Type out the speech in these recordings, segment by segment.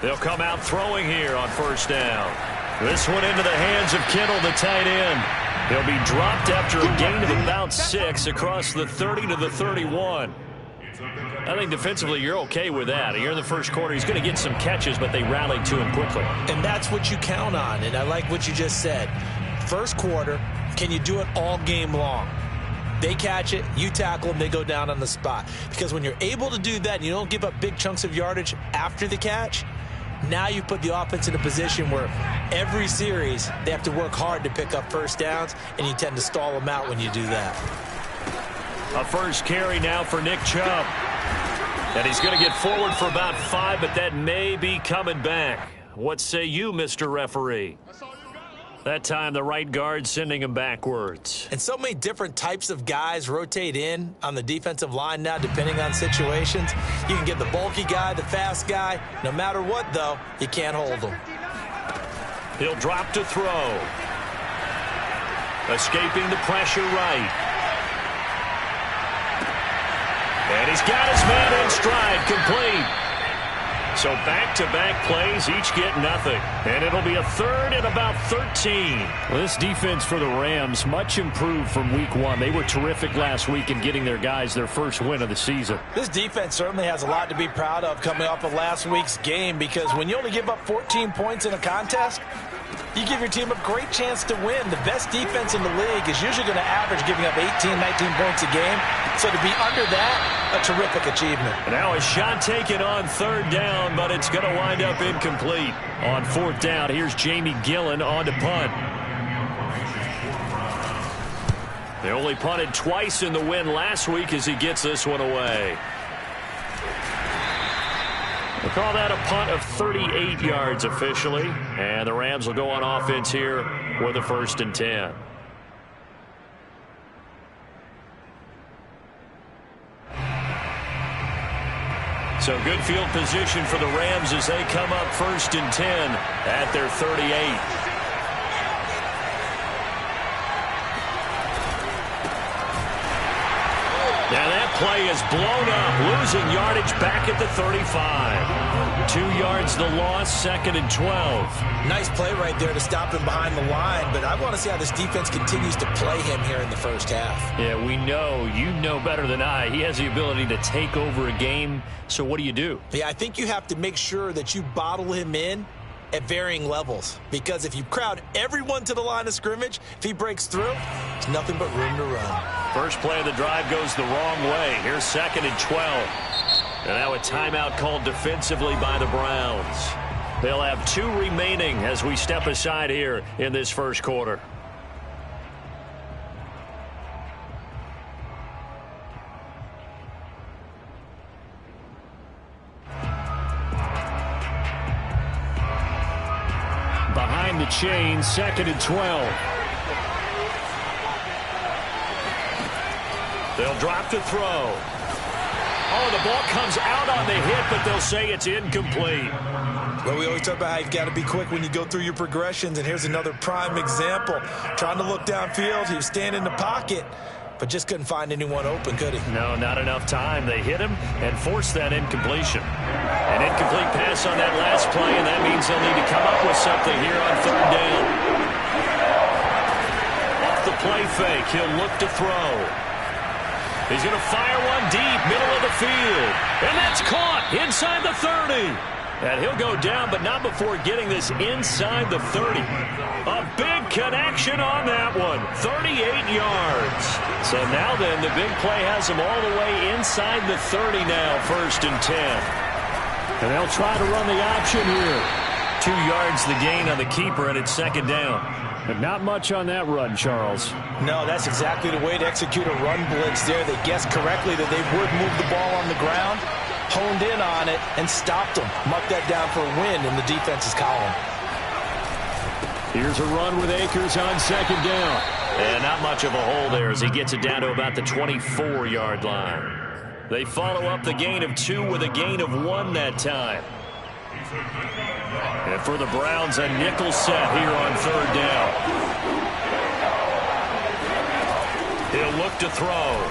They'll come out throwing here on first down. This one into the hands of Kittle, the tight end. He'll be dropped after a gain of about 6 across the 30 to the 31. I think defensively you're okay with that. Here in the first quarter, he's going to get some catches, but they rallied to him quickly. And that's what you count on, and I like what you just said. First quarter, can you do it all game long? They catch it, you tackle them, they go down on the spot. Because when you're able to do that and you don't give up big chunks of yardage after the catch, now you put the offense in a position where every series they have to work hard to pick up first downs, and you tend to stall them out when you do that. A first carry now for Nick Chubb. And he's going to get forward for about 5, but that may be coming back. What say you, Mr. Referee? That time the right guard sending him backwards. And so many different types of guys rotate in on the defensive line now depending on situations. You can get the bulky guy, the fast guy. No matter what, though, you can't hold them. He'll drop to throw. Escaping the pressure right. And he's got his man in stride, complete. So back-to-back plays, each get nothing. And it'll be a third and about 13. Well, this defense for the Rams, much improved from week 1. They were terrific last week in getting their guys their first win of the season. This defense certainly has a lot to be proud of coming off of last week's game, because when you only give up 14 points in a contest, you give your team a great chance to win. The best defense in the league is usually going to average giving up 18, 19 points a game. So to be under that, a terrific achievement. And now a shot taken on third down, but it's going to wind up incomplete. On fourth down, here's Jamie Gillen on to punt. They only punted twice in the win last week as he gets this one away. We'll call that a punt of 38 yards officially. And the Rams will go on offense here with a 1st and 10. So good field position for the Rams as they come up 1st and 10 at their 38. Now that play is blown up, losing yardage back at the 35. 2 yards the loss, 2nd and 12. Nice play right there to stop him behind the line, but I want to see how this defense continues to play him here in the first half. Yeah, we know, you know better than I, he has the ability to take over a game, so what do you do? Yeah, I think you have to make sure that you bottle him in at varying levels, because if you crowd everyone to the line of scrimmage, if he breaks through, there's nothing but room to run. First play of the drive goes the wrong way. Here's 2nd and 12. And now a timeout called defensively by the Browns. They'll have 2 remaining as we step aside here in this first quarter. Behind the chain, 2nd and 12. They'll drop to throw. Oh, the ball comes out on the hit, but they'll say it's incomplete. Well, we always talk about how you've got to be quick when you go through your progressions, and here's another prime example. Trying to look downfield, he was standing in the pocket, but just couldn't find anyone open, could he? No, not enough time. They hit him and forced that incompletion. An incomplete pass on that last play, and that means they'll need to come up with something here on 3rd down. Off the play fake, he'll look to throw. He's going to fire one deep, middle of the field. And that's caught inside the 30. And he'll go down, but not before getting this inside the 30. A big connection on that one. 38 yards. So now then, the big play has him all the way inside the 30 now, 1st and 10. And they'll try to run the option here. 2 yards the gain on the keeper, and it's 2nd down. But not much on that run, Charles. No, that's exactly the way to execute a run blitz there. They guessed correctly that they would move the ball on the ground, honed in on it, and stopped them. Marked that down for a win in the defense's column. Here's a run with Akers on 2nd down. And not much of a hole there as he gets it down to about the 24-yard line. They follow up the gain of 2 with a gain of 1 that time. And for the Browns, a nickel set here on 3rd down. He'll look to throw.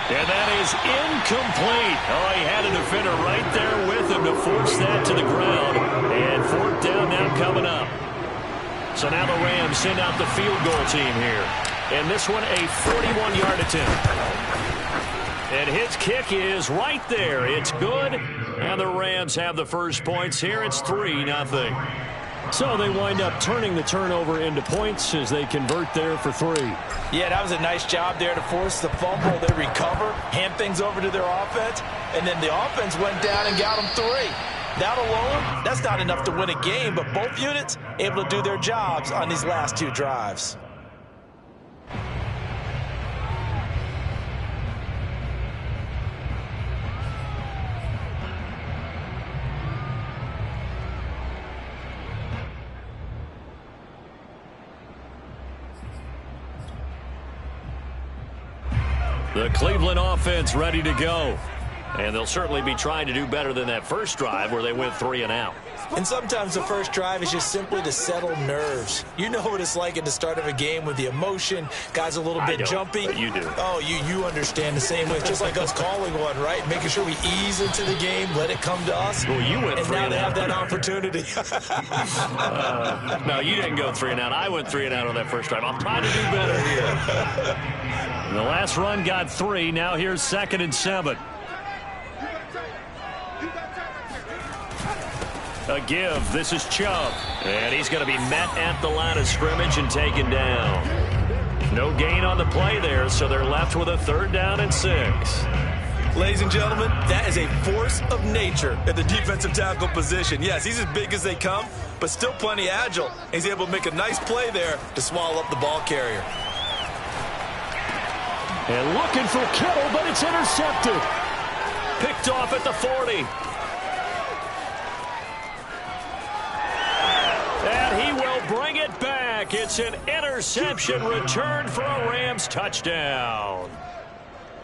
And that is incomplete. Oh, he had a defender right there with him to force that to the ground. And fourth down now coming up. So now the Rams send out the field goal team here. And this one a 41-yard attempt. And his kick is right there. It's good. And the Rams have the first points here. It's 3-0. So they wind up turning the turnover into points as they convert there for 3. Yeah, that was a nice job there to force the fumble. They recover, hand things over to their offense, and then the offense went down and got them 3. That alone, that's not enough to win a game, but both units able to do their jobs on these last 2 drives. The Cleveland offense ready to go. And they'll certainly be trying to do better than that first drive where they went 3 and out. And sometimes the first drive is just simply to settle nerves. You know what it's like at the start of a game with the emotion. Guys a little bit jumpy. But you do. Oh, you understand the same way. It's just like us calling one, right? Making sure we ease into the game, let it come to us. Well, you went 3 and out. And now they have that opportunity. No, you didn't go 3 and out. I went 3 and out on that first drive. I'm trying to do better here. The last run got 3. Now here's 2nd and 7. A give. This is Chubb. And he's going to be met at the line of scrimmage and taken down. No gain on the play there, so they're left with a 3rd down and 6. Ladies and gentlemen, that is a force of nature at the defensive tackle position. Yes, he's as big as they come, but still plenty agile. He's able to make a nice play there to swallow up the ball carrier. And looking for Kittle, but it's intercepted. Picked off at the 40. And he will bring it back. It's an interception return for a Rams touchdown.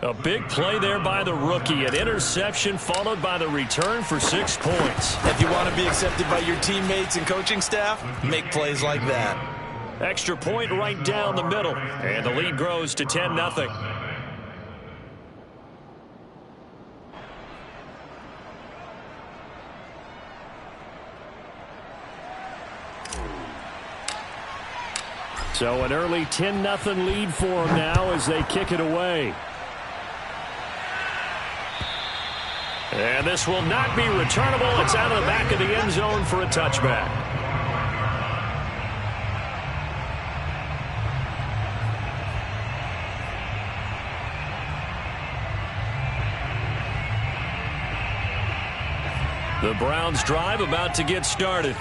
A big play there by the rookie. An interception followed by the return for 6 points. If you want to be accepted by your teammates and coaching staff, make plays like that. Extra point right down the middle. And the lead grows to 10-0. So an early 10-0 lead for them now as they kick it away. And this will not be returnable. It's out of the back of the end zone for a touchback. The Browns drive about to get started.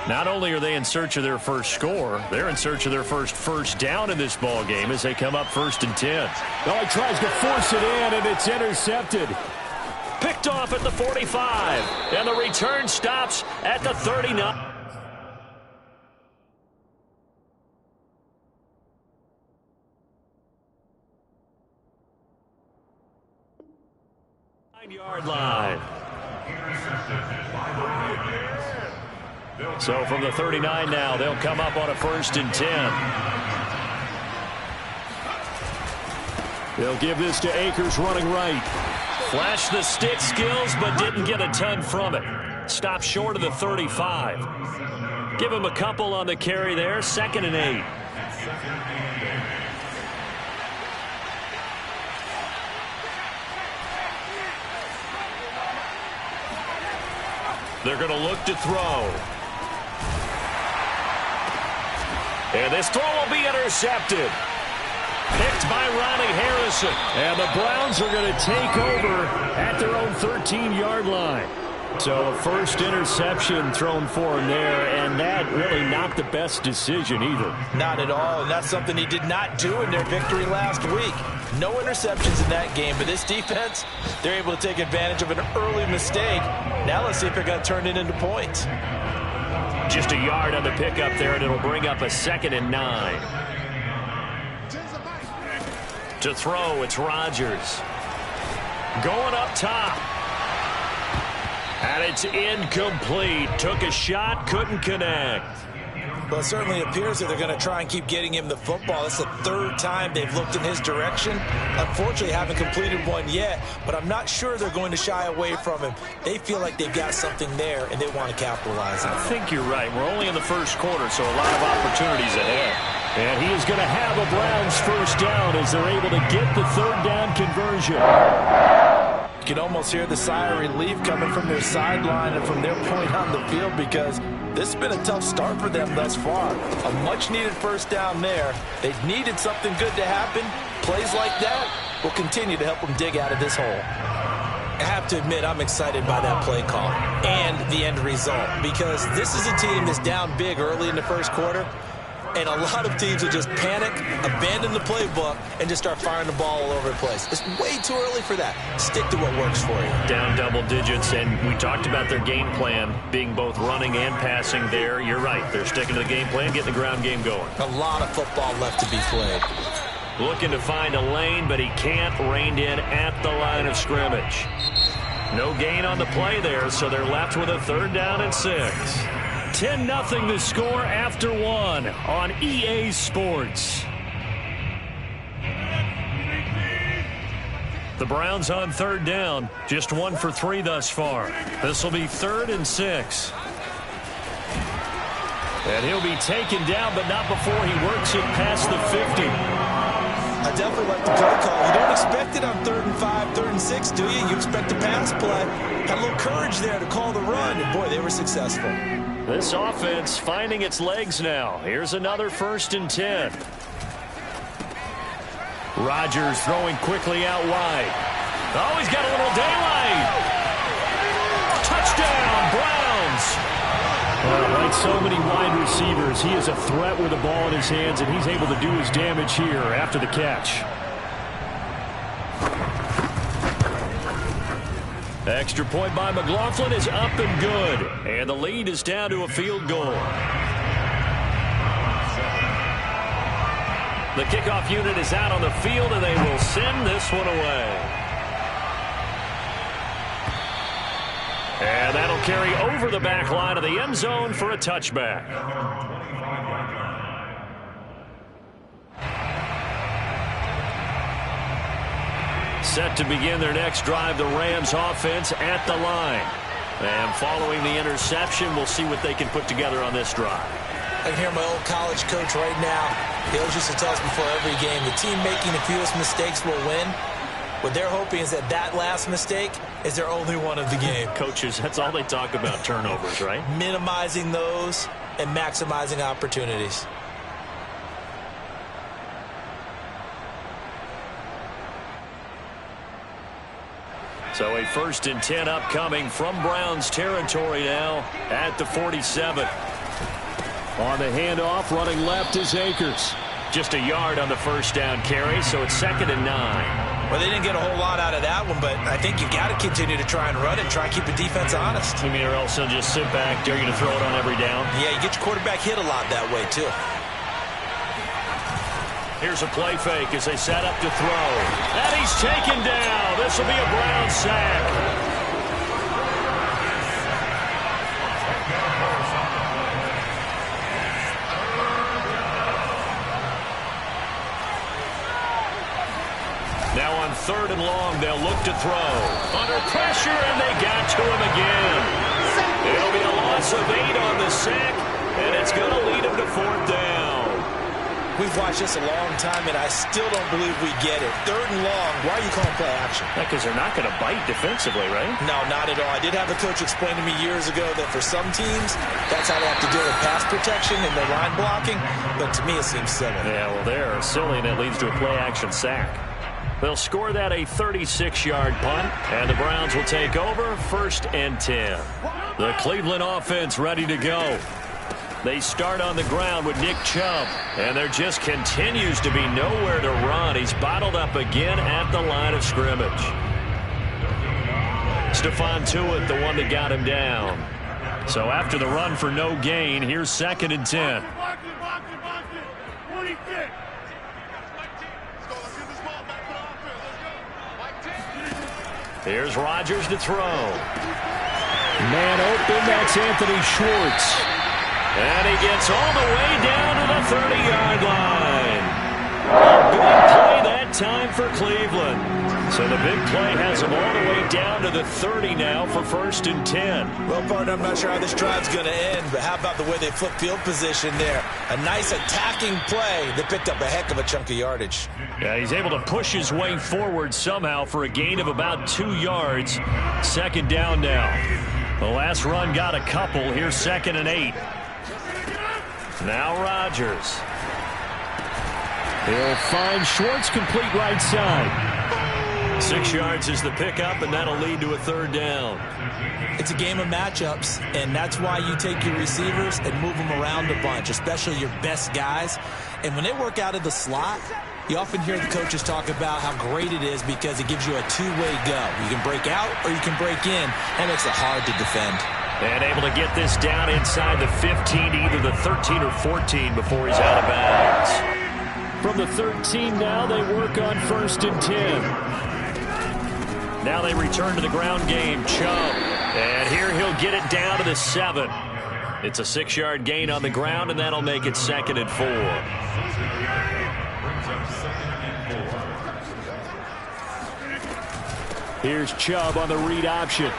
Not only are they in search of their first score, they're in search of their first down in this ball game as they come up 1st and 10. Well, he tries to force it in, and it's intercepted. Picked off at the 45, and the return stops at the 39. Yard line. So from the 39 now, they'll come up on a 1st and 10. They'll give this to Akers running right. Flashed the stick skills, but didn't get a ton from it. Stopped short of the 35. Give him a couple on the carry there. 2nd and 8. They're going to look to throw. And this throw will be intercepted. Picked by Ronnie Harrison. And the Browns are going to take over at their own 13-yard line. So a first interception thrown for him there, and that really not the best decision either. Not at all, and that's something he did not do in their victory last week. No interceptions in that game, but this defense, they're able to take advantage of an early mistake. Now let's see if they're going to turn it into points. Just a yard on the pickup there, and it'll bring up a 2nd and 9. To throw, it's Rodgers. Going up top. And it's incomplete. Took a shot, couldn't connect. Well, it certainly appears that they're going to try and keep getting him the football. It's the third time they've looked in his direction. Unfortunately, haven't completed one yet, but I'm not sure they're going to shy away from him. They feel like they've got something there, and they want to capitalize on it. I think you're right. We're only in the first quarter, so a lot of opportunities ahead. And he is going to have a Browns first down as they're able to get the third down conversion. You can almost hear the sigh of relief coming from their sideline and from their point on the field, because this has been a tough start for them thus far. A much-needed first down there. They needed something good to happen. Plays like that will continue to help them dig out of this hole. I have to admit, I'm excited by that play call and the end result, because this is a team that's down big early in the first quarter, and a lot of teams will just panic, abandon the playbook, and just start firing the ball all over the place. It's way too early for that. Stick to what works for you. Down double digits, and we talked about their game plan being both running and passing there. You're right. They're sticking to the game plan, getting the ground game going. A lot of football left to be played. Looking to find a lane, but he can't. Reined in at the line of scrimmage. No gain on the play there, so they're left with a third down and 6. 10-0 the score after 1 on EA Sports. The Browns on third down, just 1 for 3 thus far. This will be 3rd and 6. And he'll be taken down, but not before he works it past the 50. I definitely like the play call. You don't expect it on 3rd and 5, 3rd and 6, do you? You expect the pass play. Had a little courage there to call the run, and boy, they were successful. This offense finding its legs now. Here's another 1st and 10. Rodgers throwing quickly out wide. Oh, he's got a little daylight. Touchdown, Browns. Like so many wide receivers, he is a threat with the ball in his hands, and he's able to do his damage here after the catch. Extra point by McLaughlin is up and good, and the lead is down to a field goal. The kickoff unit is out on the field, and they will send this one away. And that'll carry over the back line of the end zone for a touchback. Set to begin their next drive, the Rams offense at the line. And following the interception, we'll see what they can put together on this drive. I can hear my old college coach right now. He always used to tell us before every game, the team making the fewest mistakes will win. What they're hoping is that that last mistake is their only one of the game. Coaches, that's all they talk about, turnovers, right? Minimizing those and maximizing opportunities. So a 1st and 10 upcoming from Browns territory now at the 47. On the handoff, running left is Akers. Just a yard on the first down carry, so it's 2nd and 9. Well, they didn't get a whole lot out of that one, but I think you've got to continue to try and run it, try and keep the defense honest. You mean, or else they'll just sit back, dare you to throw it on every down? Yeah, you get your quarterback hit a lot that way, too. Here's a play fake as they set up to throw. And he's taken down. This will be a Brown sack. Now on 3rd and long, they'll look to throw. Under pressure, and they got to him again. It'll be a loss of 8 on the sack, and it's going to lead him to 4th down. We've watched this a long time, and I still don't believe we get it. 3rd and long, why are you calling play action? Because they're not going to bite defensively, right? No, not at all. I did have a coach explain to me years ago that for some teams, that's how they have to deal with pass protection and their line blocking, but to me it seems silly. Yeah, well, they're silly, and it leads to a play-action sack. They'll score that a 36-yard punt, and the Browns will take over 1st and 10. The Cleveland offense ready to go. They start on the ground with Nick Chubb, and there just continues to be nowhere to run. He's bottled up again at the line of scrimmage. Stephon Tuitt, the one that got him down. So after the run for no gain, here's 2nd and 10. Here's Rodgers to throw. Man open, that's Anthony Schwartz. And he gets all the way down to the 30-yard line. A big play that time for Cleveland. So the big play has him all the way down to the 30 now for 1st and 10. Well, partner, I'm not sure how this drive's going to end, but how about the way they flip field position there? A nice attacking play that picked up a heck of a chunk of yardage. Yeah, he's able to push his way forward somehow for a gain of about 2 yards. 2nd down now. The last run got a couple. Here's 2nd and 8. Now Rodgers. He'll find Schwartz complete right side. 6 yards is the pickup, and that'll lead to a 3rd down. It's a game of matchups, and that's why you take your receivers and move them around a bunch, especially your best guys. And when they work out of the slot, you often hear the coaches talk about how great it is because it gives you a two-way go. You can break out or you can break in. That makes it hard to defend. And able to get this down inside the 15, either the 13 or 14 before he's out of bounds. From the 13 now, they work on 1st and 10. Now they return to the ground game. Chubb. And here he'll get it down to the 7. It's a 6-yard gain on the ground, and that'll make it 2nd and 4. Here's Chubb on the read option.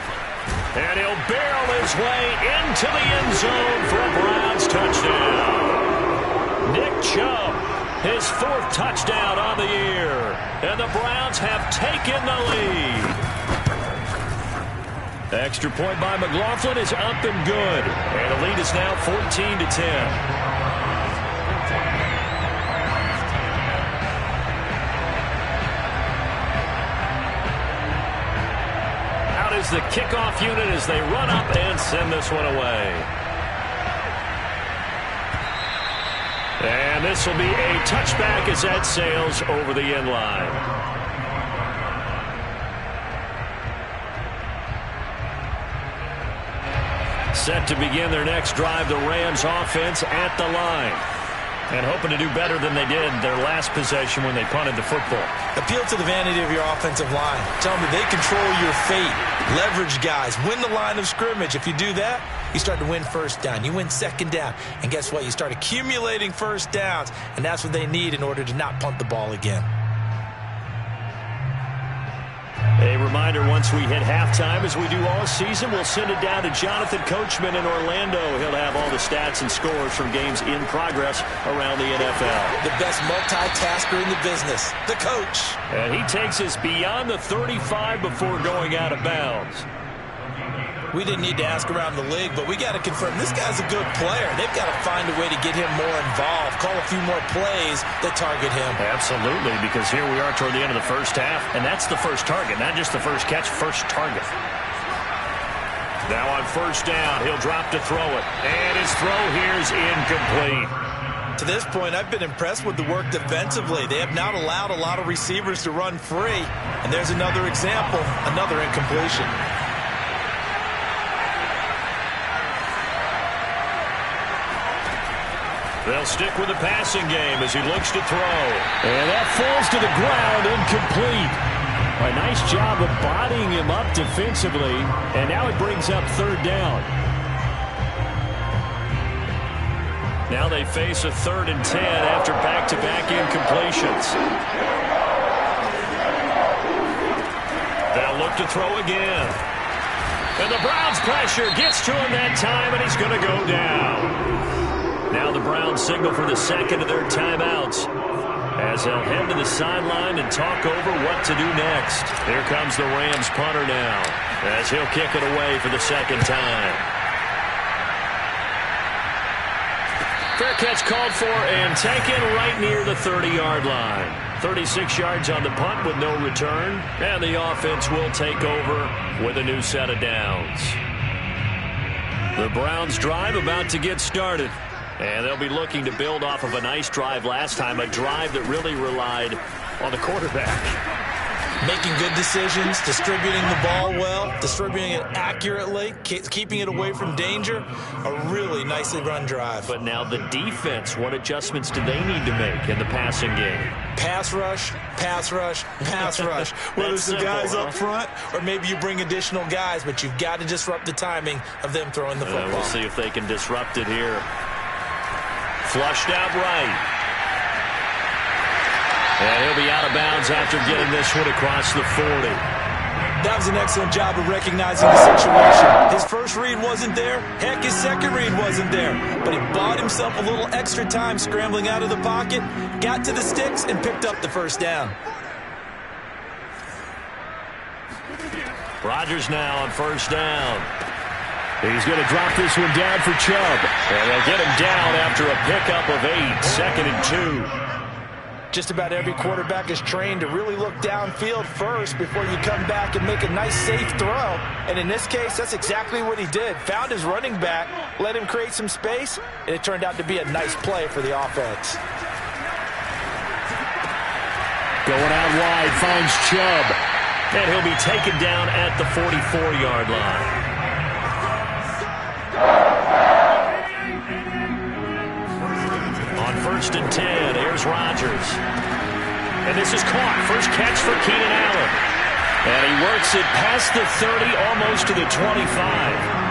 And he'll barrel his way into the end zone for a Browns touchdown. Nick Chubb, his 4th touchdown on the year. And the Browns have taken the lead. The extra point by McLaughlin is up and good. And the lead is now 14-10. Is the kickoff unit as they run up and send this one away. And this will be a touchback as that sails over the end line. Set to begin their next drive, the Rams offense at the line. And hoping to do better than they did their last possession when they punted the football. Appeal to the vanity of your offensive line. Tell them they control your fate. Leverage guys. Win the line of scrimmage. If you do that, you start to win 1st down. You win 2nd down. And guess what? You start accumulating 1st downs. And that's what they need in order to not punt the ball again. A reminder, once we hit halftime, as we do all season, we'll send it down to Jonathan Coachman in Orlando. He'll have all the stats and scores from games in progress around the NFL. The best multitasker in the business, the coach. And he takes us beyond the 35 before going out of bounds. We didn't need to ask around the league, but we got to confirm this guy's a good player. They've got to find a way to get him more involved, call a few more plays that target him. Absolutely, because here we are toward the end of the first half, and that's the first target, not just the first catch, first target. Now on 1st down, he'll drop to throw it, and his throw here is incomplete. To this point, I've been impressed with the work defensively. They have not allowed a lot of receivers to run free, and there's another example, another incompletion. They'll stick with the passing game as he looks to throw. And that falls to the ground, incomplete. A nice job of bodying him up defensively, and now it brings up 3rd down. Now they face a 3rd and 10 after back-to-back incompletions. They'll look to throw again. And the Browns pressure gets to him that time, and he's going to go down. Now the Browns signal for the 2nd of their timeouts as they'll head to the sideline and talk over what to do next. Here comes the Rams punter now as he'll kick it away for the 2nd time. Fair catch called for and taken right near the 30-yard line. 36 yards on the punt with no return, and the offense will take over with a new set of downs. The Browns drive about to get started. And they'll be looking to build off of a nice drive last time, a drive that really relied on the quarterback. Making good decisions, distributing the ball well, distributing it accurately, keeping it away from danger. A really nicely run drive. But now the defense, what adjustments do they need to make in the passing game? Pass rush, pass rush, pass rush. Whether it's the guys up front or maybe you bring additional guys, but you've got to disrupt the timing of them throwing the football. We'll see if they can disrupt it here. flushed out right. And he'll be out of bounds after getting this one across the 40. That was an excellent job of recognizing the situation. His first read wasn't there. Heck, his second read wasn't there. But he bought himself a little extra time scrambling out of the pocket, got to the sticks, and picked up the first down. Rodgers now on first down. He's going to drop this one down for Chubb. And they'll get him down after a pickup of 8, 2nd and 2. Just about every quarterback is trained to really look downfield first before you come back and make a nice, safe throw. And in this case, that's exactly what he did. Found his running back, let him create some space, and it turned out to be a nice play for the offense. Going out wide, finds Chubb. And he'll be taken down at the 44-yard line. On 1st and 10, here's Rodgers. And this is caught. First catch for Keenan Allen. And he works it past the 30, almost to the 25.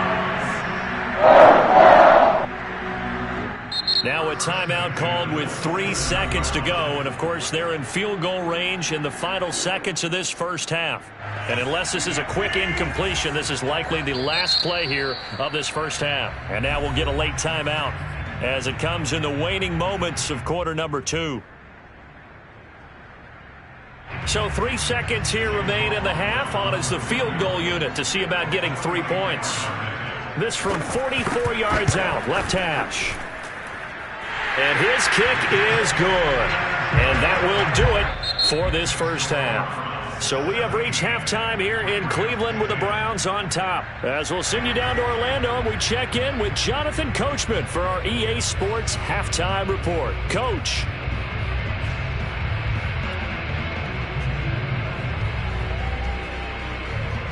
Now a timeout called with 3 seconds to go. And, of course, they're in field goal range in the final seconds of this first half. And unless this is a quick incompletion, this is likely the last play here of this first half. And now we'll get a late timeout as it comes in the waning moments of quarter number 2. So 3 seconds here remain in the half on as the field goal unit to see about getting 3 points. This from 44 yards out, left hash. And his kick is good. And that will do it for this first half. So we have reached halftime here in Cleveland with the Browns on top. As we'll send you down to Orlando, and we check in with Jonathan Coachman for our EA Sports Halftime Report. Coach.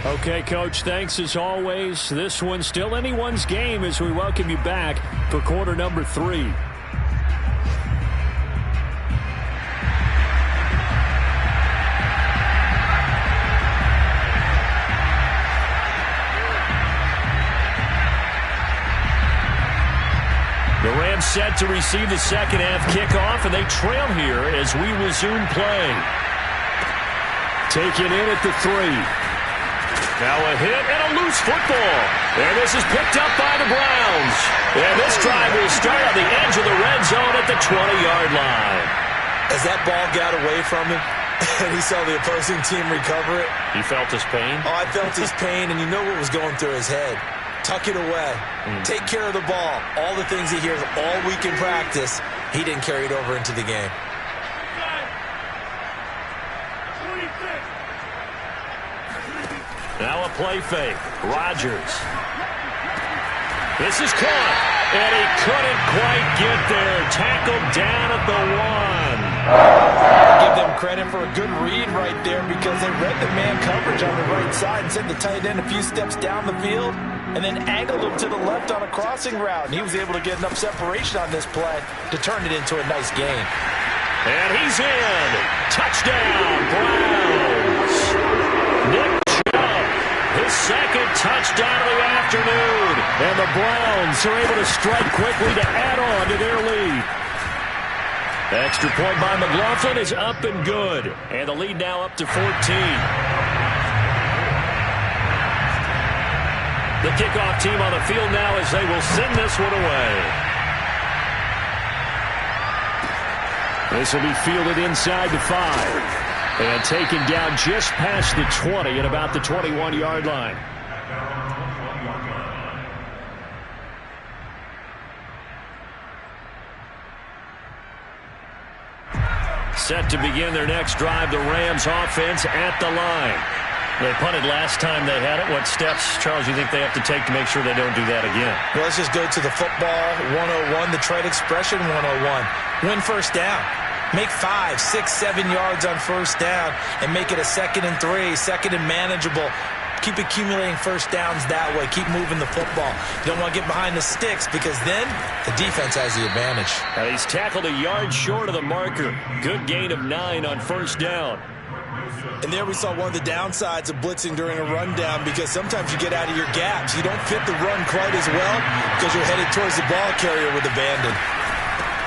Okay, Coach, thanks as always. This one's still anyone's game as we welcome you back for quarter number 3. The Rams set to receive the second half kickoff, and they trail here as we resume play. Taken in at the 3. Now a hit and a loose football. And this is picked up by the Browns. And this drive will start on the edge of the red zone at the 20-yard line. As that ball got away from him, and he saw the opposing team recover it. You felt his pain? Oh, I felt his pain, and you know what was going through his head. Tuck it away. Take care of the ball. All the things he hears all week in practice, he didn't carry it over into the game. Now a play fake. Rodgers. This is caught. And he couldn't quite get there. Tackled down at the 1. Give them credit for a good read right there because they read the man coverage on the right side and sent the tight end a few steps down the field and then angled him to the left on a crossing route. And he was able to get enough separation on this play to turn it into a nice gain. And he's in. Touchdown, Browns. Nick Chubb, his second touchdown of the afternoon. And the Browns are able to strike quickly to add on to their lead. Extra point by McLaughlin is up and good. And the lead now up to 14. The kickoff team on the field now as they will send this one away. This will be fielded inside the 5. And taken down just past the 20 at about the 21-yard line. Set to begin their next drive, the Rams offense at the line. They punted last time they had it. What steps, Charles, you think they have to take to make sure they don't do that again? Well, let's just go to the football 101, the trade expression 101. Win first down. Make 5, 6, 7 yards on first down and make it a 2nd and 3, 2nd and manageable. Keep accumulating first downs that way. Keep moving the football. You don't want to get behind the sticks because then the defense has the advantage. And he's tackled a yard short of the marker. Good gain of 9 on first down. And there we saw one of the downsides of blitzing during a rundown because sometimes you get out of your gaps. You don't fit the run quite as well because you're headed towards the ball carrier with abandon.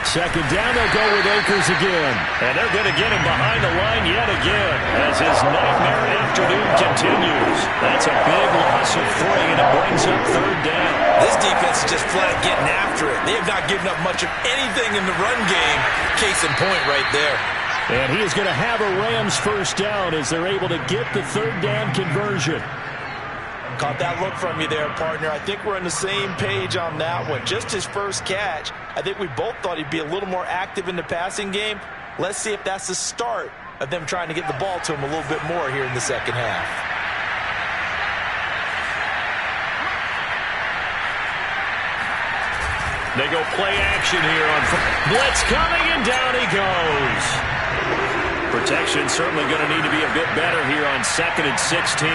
Second down, they'll go with Akers again. And they're going to get him behind the line yet again as his nightmare afternoon continues. That's a big loss of 3, and it brings up third down. This defense is just flat getting after it. They have not given up much of anything in the run game. Case in point right there. And he is going to have a Rams first down as they're able to get the third down conversion. Caught that look from you there, partner. I think we're on the same page on that one. Just his first catch. I think we both thought he'd be a little more active in the passing game. Let's see if that's the start of them trying to get the ball to him a little bit more here in the second half. They go play action here on blitz coming, and down he goes. Protection certainly going to need to be a bit better here on 2nd and 16.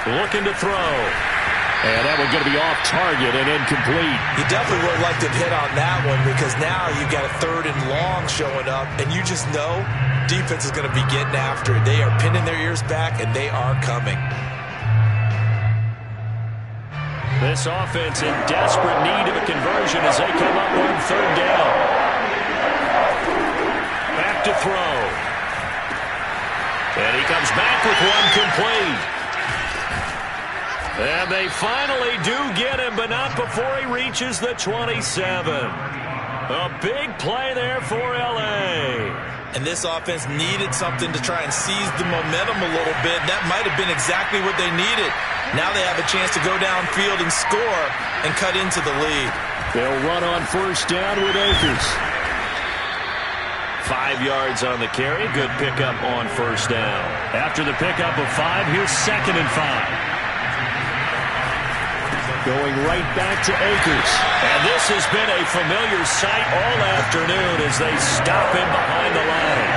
Looking to throw. And that one's going to be off target and incomplete. You definitely would like to hit on that one because now you've got a 3rd and long showing up, and you just know defense is going to be getting after it. They are pinning their ears back, and they are coming. This offense in desperate need of a conversion as they come up on 3rd down. Back to throw. And he comes back with one complete. And they finally do get him, but not before he reaches the 27. A big play there for L.A. And this offense needed something to try and seize the momentum a little bit. That might have been exactly what they needed. Now they have a chance to go downfield and score and cut into the lead. They'll run on first down with Akers. 5 yards on the carry. Good pickup on first down. After the pickup of 5, here's 2nd and 5. Going right back to Akers. And this has been a familiar sight all afternoon as they stop him behind the line.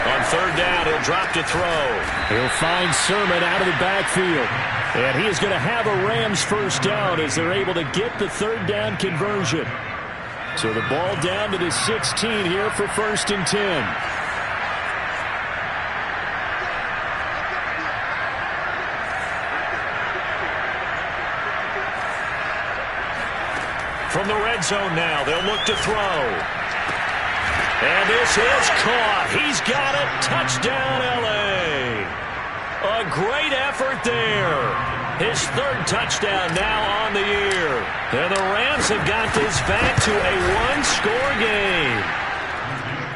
On 3rd down, he'll drop to throw. He'll find Sermon out of the backfield. And he is going to have a Rams first down as they're able to get the 3rd down conversion. So the ball down to the 16 here for 1st and 10. From the red zone now, they'll look to throw. And this is caught. He's got it. Touchdown, L.A. A great effort there. His 3rd touchdown now on the year. And the Rams have got this back to a 1-score game.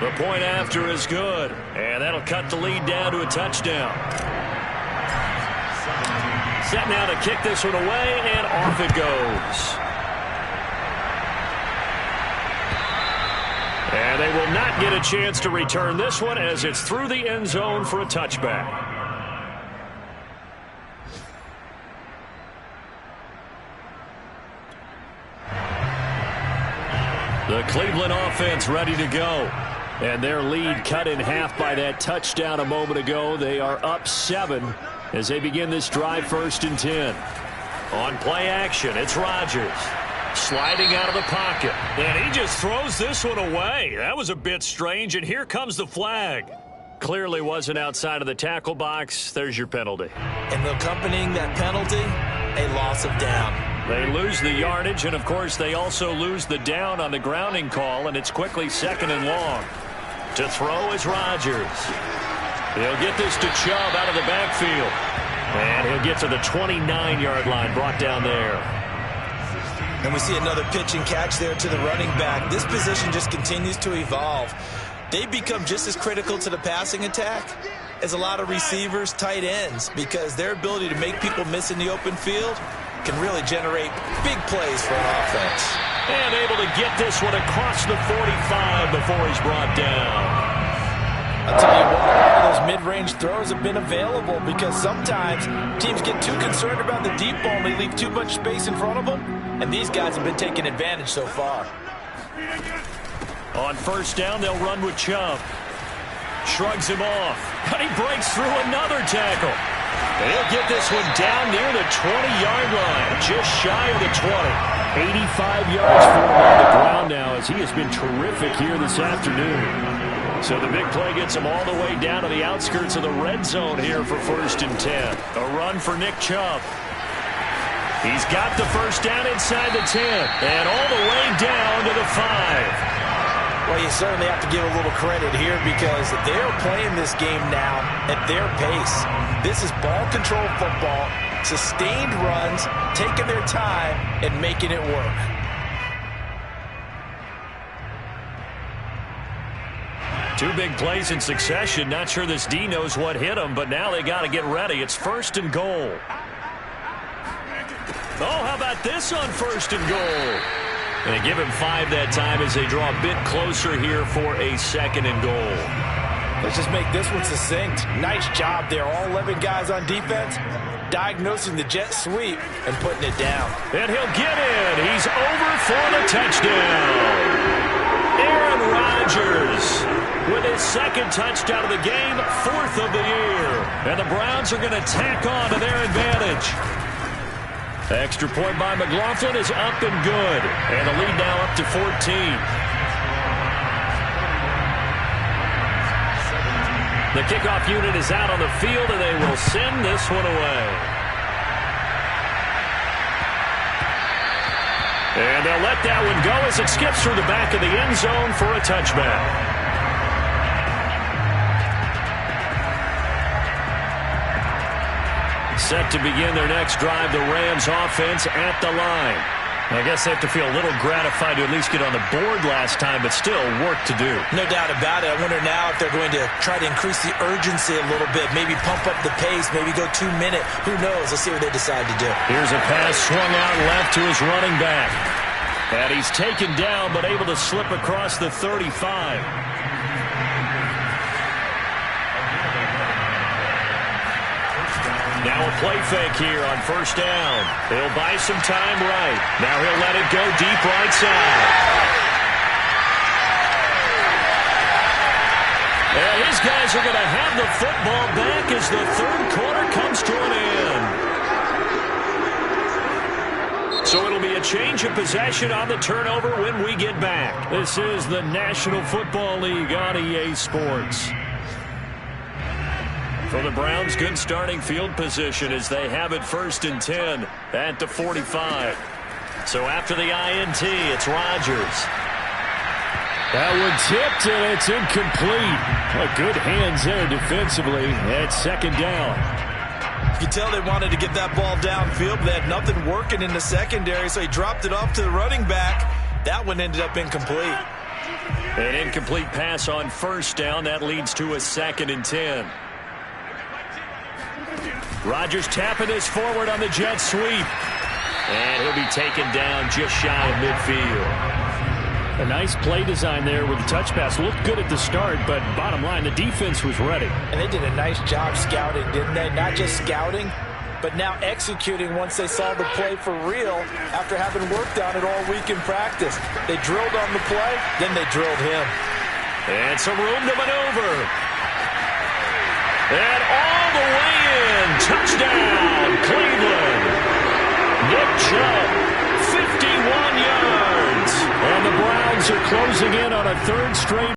The point after is good. And that'll cut the lead down to a touchdown. Set now to kick this one away, and off it goes. And they will not get a chance to return this one as it's through the end zone for a touchback. The Cleveland offense ready to go. And their lead cut in half by that touchdown a moment ago. They are up 7 as they begin this drive 1st and 10. On play action, it's Rodgers. Sliding out of the pocket. And he just throws this one away. That was a bit strange, and here comes the flag. Clearly wasn't outside of the tackle box. There's your penalty. And accompanying that penalty, a loss of down. They lose the yardage, and of course they also lose the down on the grounding call, and it's quickly 2nd and long. To throw is Rodgers. He'll get this to Chubb out of the backfield. And he'll get to the 29-yard line, brought down there. And we see another pitch and catch there to the running back. This position just continues to evolve. They become just as critical to the passing attack as a lot of receivers, tight ends, because their ability to make people miss in the open field can really generate big plays for an offense. And able to get this one across the 45 before he's brought down. I'll tell you what, a lot of those mid-range throws have been available because sometimes teams get too concerned about the deep ball and they leave too much space in front of them, and these guys have been taking advantage so far. On first down, they'll run with Chubb. Shrugs him off, and he breaks through another tackle. And he'll get this one down near the 20-yard line, just shy of the 20. 85 yards for him on the ground now as he has been terrific here this afternoon. So the big play gets him all the way down to the outskirts of the red zone here for 1st and 10. A run for Nick Chubb. He's got the first down inside the 10 and all the way down to the 5. Well, you certainly have to give a little credit here because they're playing this game now at their pace. This is ball control football, sustained runs, taking their time and making it work. Two big plays in succession. Not sure this D knows what hit him, but now they got to get ready. It's 1st and goal. Oh, how about this on 1st and goal? And they give him 5 that time as they draw a bit closer here for a 2nd and goal. Let's just make this one succinct. Nice job there. All 11 guys on defense diagnosing the jet sweep and putting it down. And he'll get in. He's over for the touchdown. Aaron Rodgers with his 2nd touchdown of the game, 4th of the year. And the Browns are going to tack on to their advantage. Extra point by McLaughlin is up and good. And the lead now up to 14. The kickoff unit is out on the field, and they will send this one away. And they'll let that one go as it skips through the back of the end zone for a touchback. Set to begin their next drive, the Rams offense at the line. I guess they have to feel a little gratified to at least get on the board last time, but still work to do. No doubt about it. I wonder now if they're going to try to increase the urgency a little bit, maybe pump up the pace, maybe go 2-minute. Who knows? Let's see what they decide to do. Here's a pass swung out left to his running back. And he's taken down, but able to slip across the 35. Now a play fake here on 1st down. He'll buy some time right. Now he'll let it go deep right side. And his guys are going to have the football back as the 3rd quarter comes to an end. So it'll be a change of possession on the turnover when we get back. This is the National Football League on EA Sports. For the Browns, good starting field position as they have it 1st and 10 at the 45. So after the INT, it's Rodgers. That one tipped, and it's incomplete. Well, good hands there defensively at 2nd down. You can tell they wanted to get that ball downfield, but they had nothing working in the secondary, so he dropped it off to the running back. That one ended up incomplete. An incomplete pass on 1st down. That leads to a 2nd and 10. Rodgers tapping this forward on the jet sweep. And he'll be taken down just shy of midfield. A nice play design there with the touch pass. Looked good at the start, but bottom line, the defense was ready. And they did a nice job scouting, didn't they? Not just scouting, but now executing once they saw the play for real after having worked on it all week in practice. They drilled on the play, then they drilled him. And some room to maneuver. And all the way in. Touchdown, Cleveland. Nick Chubb, 51 yards. And the Browns are closing in on a 3rd straight